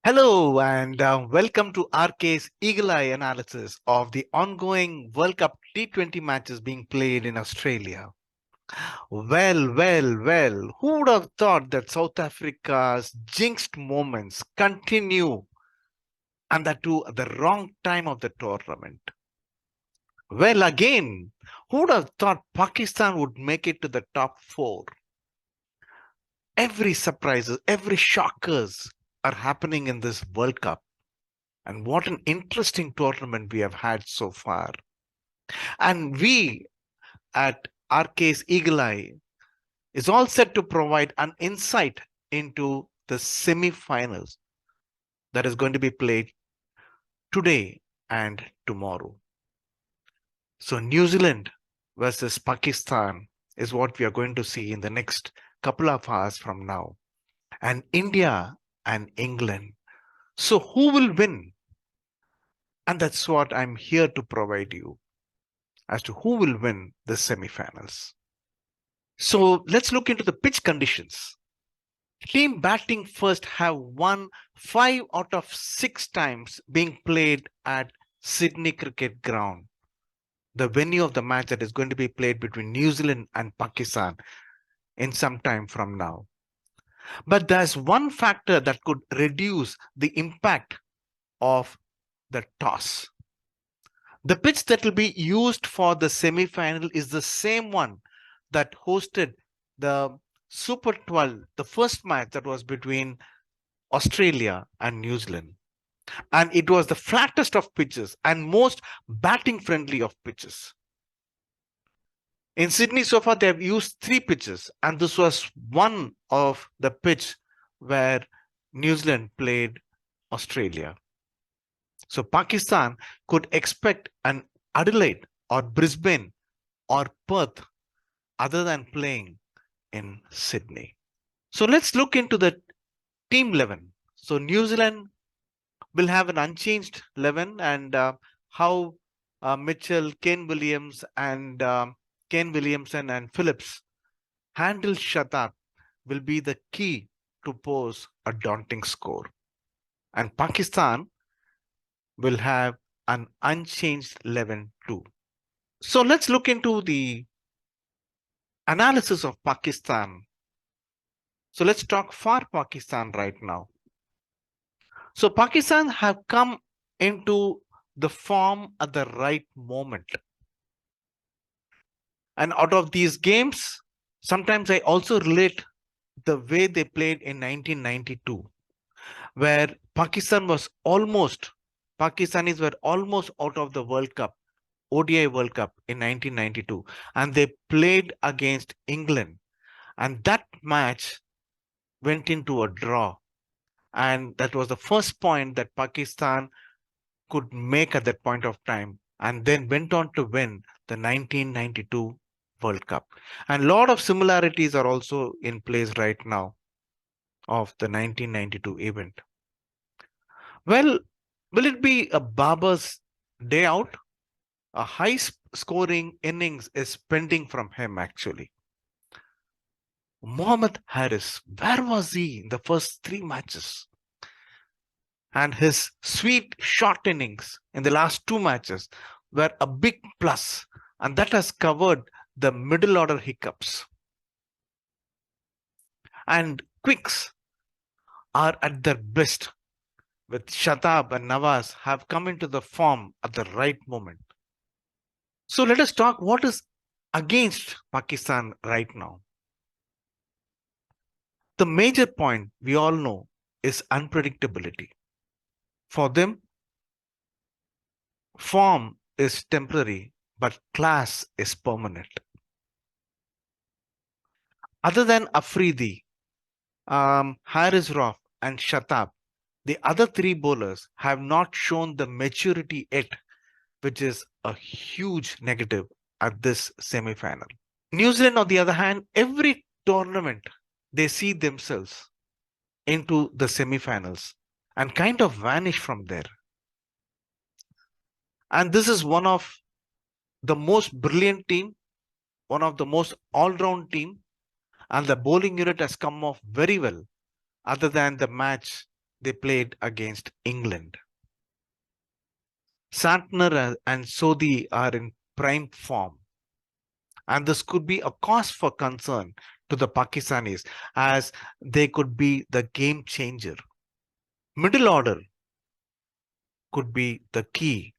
Hello and welcome to RKs Eagle Eye analysis of the ongoing World Cup T20 matches being played in Australia. Well, who would have thought that South Africa's jinxed moments continue and that too at the wrong time of the tournament? Well, again, who would have thought Pakistan would make it to the top four? Every surprises, every shockers are happening in this World Cup. And what an interesting tournament we have had so far. And we at RK's Eagle Eye is all set to provide an insight into the semi-finals that is going to be played today and tomorrow. So New Zealand versus Pakistan is what we are going to see in the next couple of hours from now. And India and England. So who will win? And that's what I'm here to provide you as to who will win the semifinals. So let's look into the pitch conditions. Team batting first have won 5 out of 6 times being played at Sydney Cricket Ground, the venue of the match that is going to be played between New Zealand and Pakistan in some time from now. But there's one factor that could reduce the impact of the toss. The pitch that will be used for the semi-final is the same one that hosted the Super 12, the first match that was between Australia and New Zealand. And it was the flattest of pitches and most batting friendly of pitches. In Sydney so far, they have used 3 pitches, and this was one of the pitch where New Zealand played Australia. So Pakistan could expect an Adelaide or Brisbane or Perth other than playing in Sydney. So let's look into the team 11. So New Zealand will have an unchanged 11, and how Mitchell, Kane Williamson and Phillips handle Shatab will be the key to pose a daunting score. And Pakistan will have an unchanged 11 too. So let's look into the analysis of Pakistan. So let's talk for Pakistan right now. So Pakistan have come into the form at the right moment. And out of these games, sometimes I also relate the way they played in 1992, where Pakistanis were almost out of the World Cup, ODI World Cup in 1992, and they played against England. And that match went into a draw. And that was the first point that Pakistan could make at that point of time, and then went on to win the 1992 World Cup. And a lot of similarities are also in place right now of the 1992 event. Well, will it be a Babar's day out? A high-scoring innings is pending from him, actually. Mohammad Harris, where was he in the first 3 matches? And his sweet short innings in the last 2 matches were a big plus, and that has covered the middle order hiccups. And quicks are at their best, with Shatab and Nawaz have come into the form at the right moment. So let us talk what is against Pakistan right now. The major point we all know is unpredictability. For them, form is temporary, but class is permanent. Other than Afridi, Haris Rauf and Shatab, the other 3 bowlers have not shown the maturity yet, which is a huge negative at this semi-final. New Zealand, on the other hand, every tournament, they see themselves into the semi-finals and kind of vanish from there. And this is one of the most brilliant team, one of the most all-round team, and the bowling unit has come off very well, other than the match they played against England. Santner and Sodhi are in prime form, and this could be a cause for concern to the Pakistanis as they could be the game changer. Middle order could be the key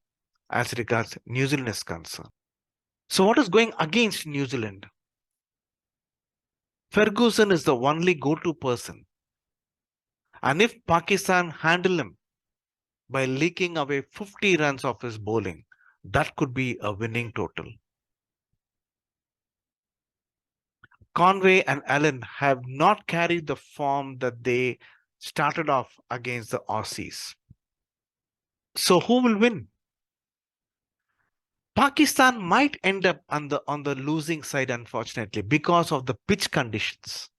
as regards New Zealand is concerned. So what is going against New Zealand? Ferguson is the only go-to person. And if Pakistan handle him by leaking away 50 runs of his bowling, that could be a winning total. Conway and Allen have not carried the form that they started off against the Aussies. So who will win? Pakistan might end up on the losing side, unfortunately, because of the pitch conditions.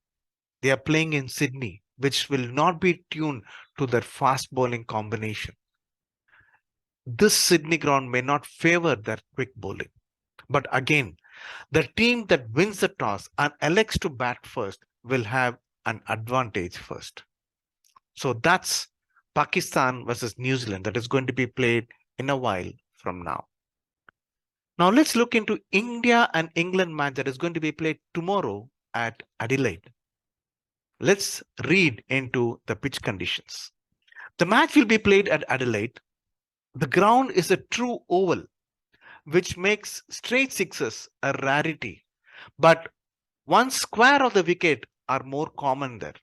They are playing in Sydney, which will not be tuned to their fast bowling combination. This Sydney ground may not favor their quick bowling. But again, the team that wins the toss and elects to bat first will have an advantage first. So that's Pakistan versus New Zealand that is going to be played in a while from now. Now let's look into India and England match that is going to be played tomorrow at Adelaide. Let's read into the pitch conditions. The match will be played at Adelaide. The ground is a true oval, which makes straight sixes a rarity. But one square of the wicket are more common there.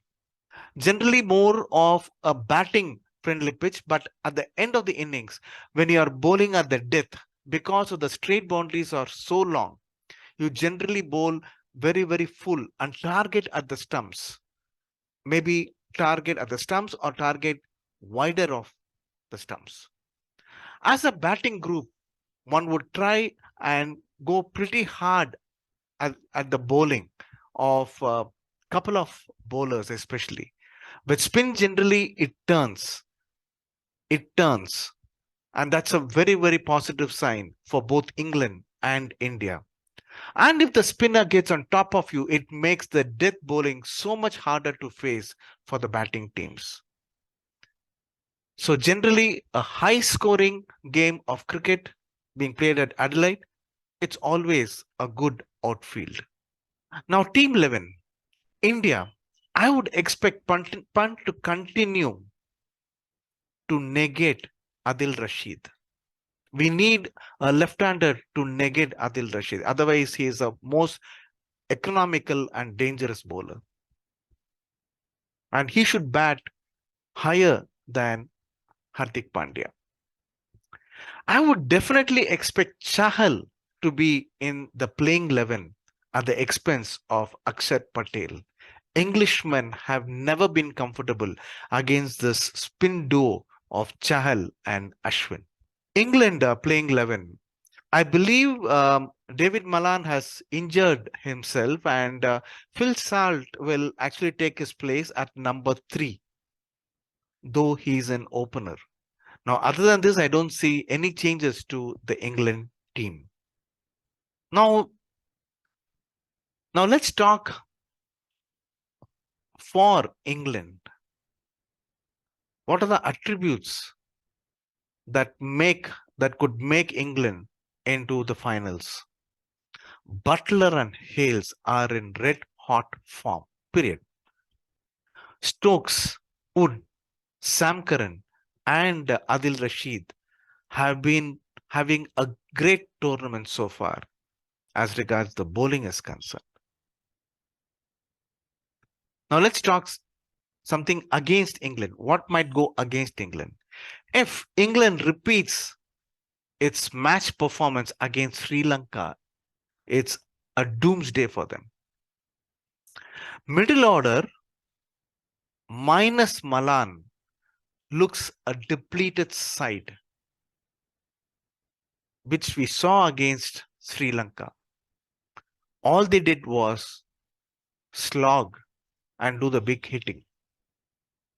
Generally more of a batting friendly pitch, but at the end of the innings, when you are bowling at the death, because of the straight boundaries are so long, you generally bowl very, very full and target at the stumps. Maybe target at the stumps or target wider of the stumps. As a batting group, one would try and go pretty hard at the bowling of a couple of bowlers, especially. With spin, generally, it turns. And that's a very, very positive sign for both England and India. And if the spinner gets on top of you, it makes the death bowling so much harder to face for the batting teams. So generally, a high scoring game of cricket being played at Adelaide, it's always a good outfield. Now, Team 11, India, I would expect Punt to continue to negate Adil Rashid. We need a left-hander to negate Adil Rashid. Otherwise, he is a most economical and dangerous bowler. And he should bat higher than Hardik Pandya. I would definitely expect Chahal to be in the playing 11 at the expense of Akshat Patel. Englishmen have never been comfortable against this spin duo of Chahal and Ashwin. England are playing 11. I believe David Malan has injured himself and Phil Salt will actually take his place at number 3, though he's an opener. Now, other than this, I don't see any changes to the England team. Now let's talk for England. What are the attributes that could make England into the finals? Butler and Hales are in red hot form. Period. Stokes, Wood, Sam Curran, and Adil Rashid have been having a great tournament so far as regards the bowling is concerned. Now let's talk something against England. What might go against England? If England repeats its match performance against Sri Lanka, it's a doomsday for them. Middle order minus Malan looks a depleted side, which we saw against Sri Lanka. All they did was slog and do the big hitting.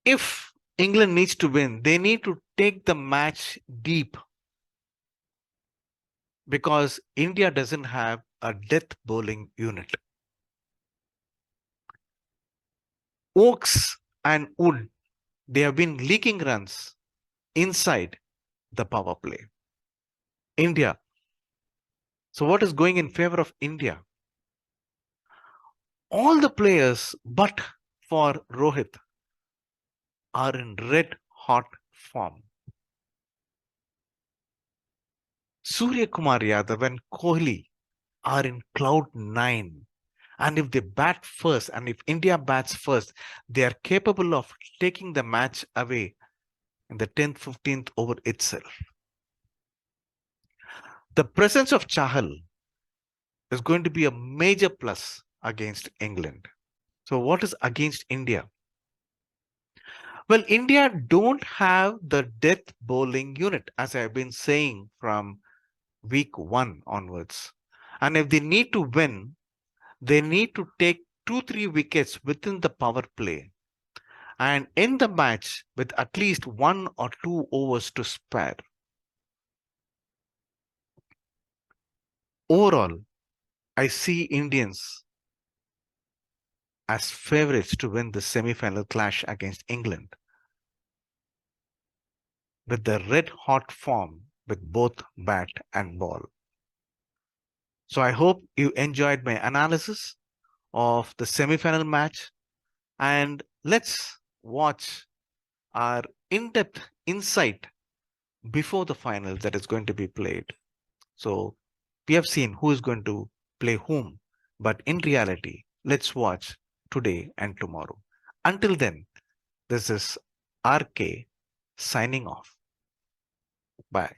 If England needs to win, they need to take the match deep because India doesn't have a death bowling unit. Oakes and Wood they have been leaking runs inside the power play. India. So what is going in favor of India? All the players but for Rohit are in red hot form. Surya Kumar Yadav and Kohli are in cloud nine. And if they bat first, and if India bats first, they are capable of taking the match away in the 10th, 15th over itself. The presence of Chahal is going to be a major plus against England. So what is against India? Well, India don't have the death bowling unit, as I've been saying from week 1 onwards. And if they need to win, they need to take 2-3 wickets within the power play and end the match with at least 1 or 2 overs to spare. Overall, I see Indians as favourites to win the semi-final clash against England with the red-hot form with both bat and ball. So I hope you enjoyed my analysis of the semi-final match, and let's watch our in-depth insight before the final that is going to be played. So we have seen who is going to play whom, but in reality, let's watch today and tomorrow. Until then, this is RK signing off. Bye.